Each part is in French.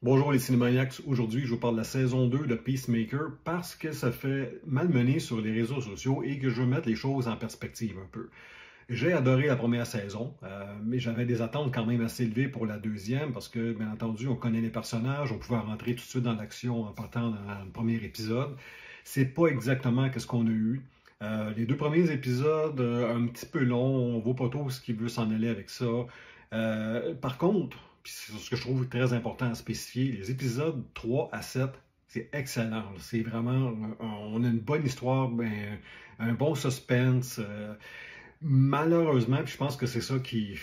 Bonjour les Cinémaniacs, aujourd'hui je vous parle de la saison 2 de Peacemaker parce que ça fait malmener sur les réseaux sociaux et que je veux mettre les choses en perspective un peu. J'ai adoré la première saison, mais j'avais des attentes quand même assez élevées pour la deuxième parce que, bien entendu, on connaît les personnages, on pouvait rentrer tout de suite dans l'action en partant dans le premier épisode. C'est pas exactement ce qu'on a eu. Les deux premiers épisodes, un petit peu longs, on voit pas trop ce qu'il veut s'en aller avec ça. Par contre, puis c'est ce que je trouve très important à spécifier, les épisodes 3 à 7, c'est excellent. C'est vraiment, on a une bonne histoire, ben, un bon suspense. Malheureusement, puis je pense que c'est ça qui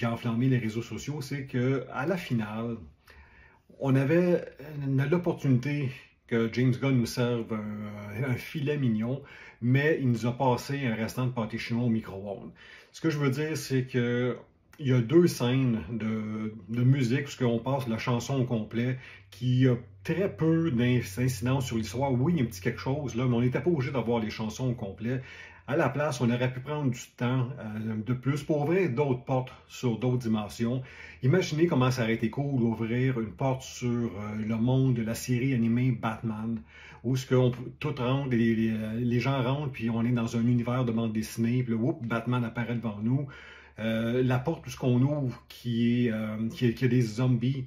a enflammé les réseaux sociaux, c'est que à la finale, on avait l'opportunité que James Gunn nous serve un filet mignon, mais il nous a passé un restant de pâté chinois au micro-ondes. Ce que je veux dire, c'est que il y a deux scènes de musique où on passe la chanson au complet qui a très peu d'incidence sur l'histoire. Oui, il y a un petit quelque chose, là, mais on n'était pas obligé d'avoir les chansons au complet. À la place, on aurait pu prendre du temps de plus pour ouvrir d'autres portes sur d'autres dimensions. Imaginez comment ça aurait été cool d'ouvrir une porte sur le monde de la série animée Batman, où ce qu'on tout rentre, les gens rentrent, puis on est dans un univers de bande dessinée, puis là, whoop, Batman apparaît devant nous. La porte où ce qu'on ouvre, qui a des zombies.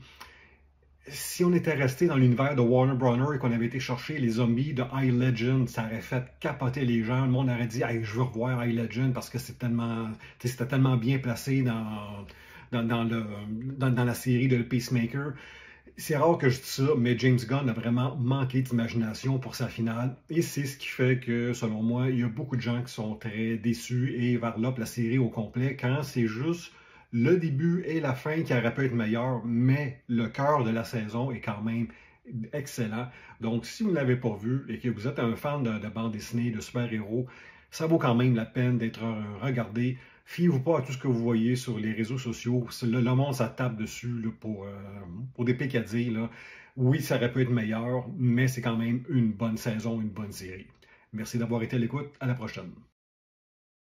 Si on était resté dans l'univers de Warner Bros. Et qu'on avait été chercher les zombies de I Legend, ça aurait fait capoter les gens. Le monde aurait dit hey, je veux revoir I Legend parce que c'était tellement bien placé dans la série de Peacemaker. C'est rare que je dise ça, mais James Gunn a vraiment manqué d'imagination pour sa finale. Et c'est ce qui fait que, selon moi, il y a beaucoup de gens qui sont très déçus et varlopent la série au complet quand c'est juste le début et la fin qui auraient pu être meilleurs, mais le cœur de la saison est quand même excellent. Donc, si vous ne l'avez pas vu et que vous êtes un fan de bande dessinée, de super-héros, ça vaut quand même la peine d'être regardé. Fiez-vous pas à tout ce que vous voyez sur les réseaux sociaux. Le monde, ça tape dessus là, pour des picadilles. Là. Oui, ça aurait pu être meilleur, mais c'est quand même une bonne saison, une bonne série. Merci d'avoir été à l'écoute. À la prochaine.